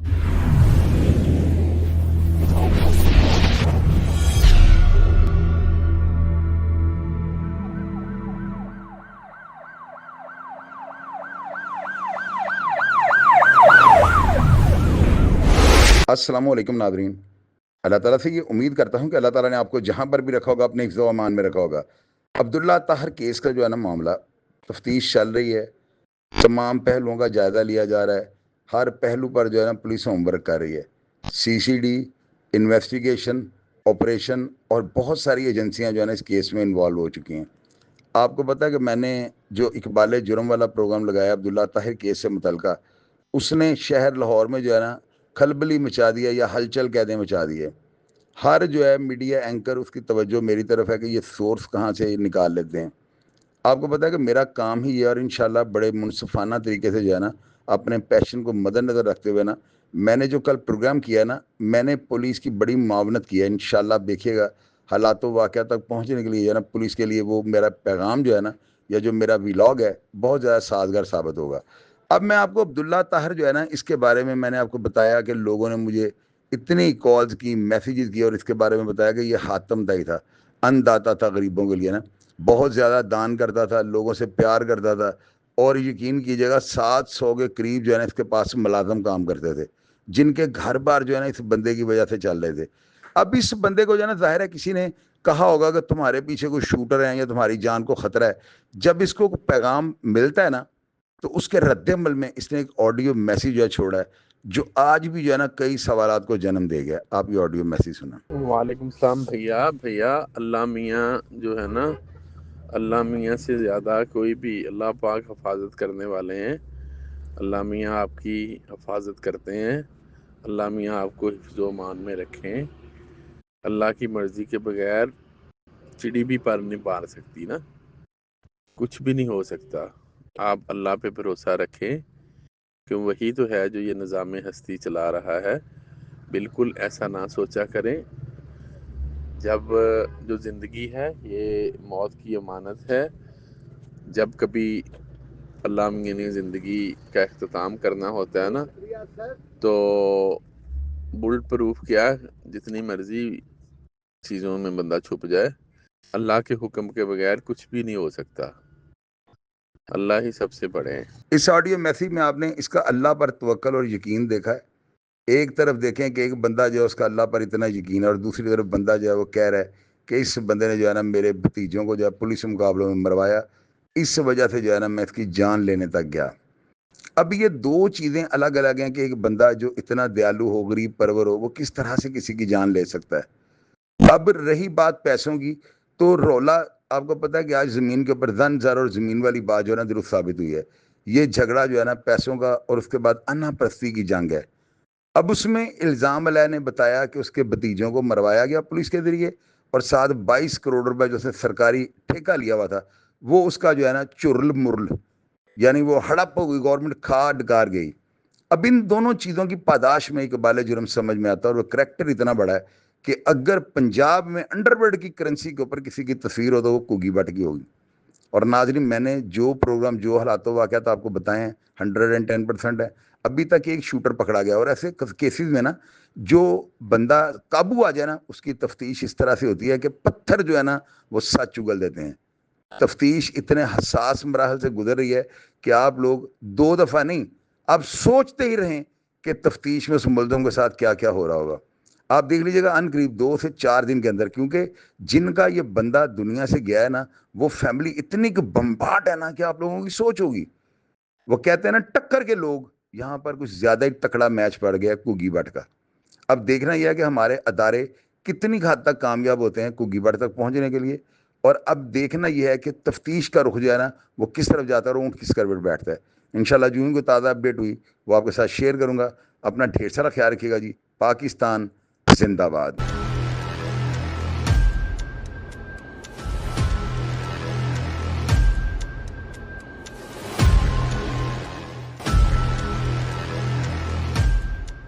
अस्सलाम वालेकुम नादरीन। अल्लाह ताला से ये उम्मीद करता हूँ कि अल्लाह ताला ने आपको जहाँ पर भी रखा होगा अपने हिफ्ज़ व अमान में रखा होगा। अब्दुल्ला ताहिर केस का जो है ना मामला, तफ्तीश चल रही है, तमाम पहलुओं का जायज़ा लिया जा रहा है, हर पहलू पर जो है ना पुलिस होमवर्क कर रही है। सीसीडी, इन्वेस्टिगेशन, ऑपरेशन और बहुत सारी एजेंसियाँ जो है ना इस केस में इन्वॉल्व हो चुकी हैं। आपको पता है कि मैंने जो इकबाल जुर्म वाला प्रोग्राम लगाया अब्दुल्ला ताहिर केस से मुतल्लिका, उसने शहर लाहौर में जो है ना खलबली मचा दिया या हलचल कह दें मचा दी है। हर जो है मीडिया एंकर उसकी तवज्जो मेरी तरफ है कि ये सोर्स कहाँ से निकाल लेते हैं। आपको पता है कि मेरा काम ही ये, और इंशाल्लाह बड़े मुनसिफाना तरीके से जो है ना अपने पैशन को मद्देनज़र रखते हुए ना मैंने जो कल प्रोग्राम किया ना, मैंने पुलिस की बड़ी मुआवनत की है। इंशाल्लाह आप देखिएगा हालात वाक़या तक पहुँचने के लिए जो है ना पुलिस के लिए वो मेरा पैगाम जो है ना या जो मेरा व्लॉग है बहुत ज़्यादा साजगार साबित होगा। अब मैं आपको अब्दुल्ला ताहिर जो है ना इसके बारे में मैंने आपको बताया कि लोगों ने मुझे इतनी कॉल्स की, मैसेजेस किए और इसके बारे में बताया कि ये हातम दाई था, अन्नदाता था गरीबों के लिए ना, बहुत ज़्यादा दान करता था, लोगों से प्यार करता था। और यकीन कीजिएगा 700 के करीब जो है ना इसके पास मुलाजम काम करते थे, जिनके घर बार जो है ना इस बंदे की वजह से चल रहे थे। अब इस बंदे को जो है ना ज़ाहिर है किसी ने कहा होगा कि तुम्हारे पीछे कोई शूटर है या तुम्हारी जान को ख़तरा है। जब इसको पैगाम मिलता है ना तो उसके रद्दमल में इसने एक ऑडियो मैसेज जो है छोड़ा है, जो आज भी जो है ना कई सवालात को जन्म दे गया। आप ये ऑडियो मैसेज सुना। वालेकुम सलाम भैया। भैया अल्लाह मियाँ जो है ना, अल्लाह मियाँ से ज़्यादा कोई भी अल्लाह पाक हिफाजत करने वाले हैं। अल्लाह मियाँ आपकी हिफाजत करते हैं। अल्लाह मियाँ आपको हिफ्ज़ो मान में रखें। अल्लाह की मर्ज़ी के बगैर चिड़ी भी पर नहीं पार सकती ना, कुछ भी नहीं हो सकता। आप अल्लाह पे भरोसा रखें कि वही तो है जो ये निज़ाम हस्ती चला रहा है। बिल्कुल ऐसा ना सोचा करें। जब जो ज़िंदगी है ये मौत की अमानत है। जब कभी अल्लाह मियाँ ने ज़िंदगी का इख्तिताम करना होता है ना, तो बुलेट प्रूफ क्या, जितनी मर्ज़ी चीज़ों में बंदा छुप जाए, अल्लाह के हुक्म के बगैर कुछ भी नहीं हो सकता। अल्लाह ही सबसे बड़े हैं। इस ऑडियो मैसेज में आपने इसका अल्लाह पर तवक्ल और यकीन देखा है। एक तरफ देखें कि एक बंदा जो है उसका अल्लाह पर इतना यकीन है, और दूसरी तरफ बंदा जो है वो कह रहा है कि इस बंदे ने जो है ना मेरे भतीजों को जो है पुलिस मुकाबलों में मरवाया, इस वजह से जो है ना मैं इसकी जान लेने तक गया। अब ये दो चीज़ें अलग अलग हैं कि एक बंदा जो इतना दयालु हो, गरीब परवर हो, वो किस तरह से किसी की जान ले सकता है। अब रही बात पैसों की, तो रौला आपको पता है कि आज ज़मीन के ऊपर धन ज़र और ज़मीन वाली बात जो है ना दुरुस्त साबित हुई है। ये झगड़ा जो है ना पैसों का और उसके बाद अन्ना परस्ती की जंग है। अब उसमें इल्ज़ाम अलै ने बताया कि उसके भतीजों को मरवाया गया पुलिस के ज़रिए, और साथ 22 करोड़ रुपए जो उसने सरकारी ठेका लिया हुआ था वो उसका जो है ना चुरल मुरल, यानी वो हड़प हो गई, गवर्नमेंट खा डकार गई। अब इन दोनों चीज़ों की पादाश में इकबाल जुर्म समझ में आता है, और वो करैक्टर इतना बड़ा है कि अगर पंजाब में अंडरवर्ल्ड की करेंसी के ऊपर किसी की तस्वीर हो तो वो कुगी बट की होगी। और नाजरीन, मैंने जो प्रोग्राम जो हालात वाक़यात आपको बताए हैं 110% है। अभी तक एक शूटर पकड़ा गया, और ऐसे केसेस में ना जो बंदा काबू आ जाए ना उसकी तफ्तीश इस तरह से होती है कि पत्थर जो है ना वो सच उगल देते हैं। तफ्तीश इतने हसास मराहल से गुजर रही है कि आप लोग दो दफ़ा नहीं, आप सोचते ही रहें कि तफ्तीश में उस मुलज़म के साथ क्या क्या हो रहा होगा। आप देख लीजिएगा अनकरीब 2 से 4 दिन के अंदर, क्योंकि जिनका ये बंदा दुनिया से गया है ना, वो फैमिली इतनी बम्बाट है ना कि आप लोगों की सोच होगी। वो कहते हैं ना टक्कर के लोग, यहाँ पर कुछ ज़्यादा ही तकड़ा मैच पड़ गया कुगी बट का। अब देखना यह है कि हमारे अदारे कितनी हद तक कामयाब होते हैं कुगी बट तक पहुँचने के लिए, और अब देखना यह है कि तफ्तीश का रुख जो है ना वो किस तरफ जाता है और ऊँट किस करवट बैठता है। इंशाल्लाह जो ही कोई ताज़ा अपडेट हुई वो आपके साथ शेयर करूँगा। अपना ढेर सारा ख्याल रखिएगा जी। पाकिस्तान जिंदाबाद।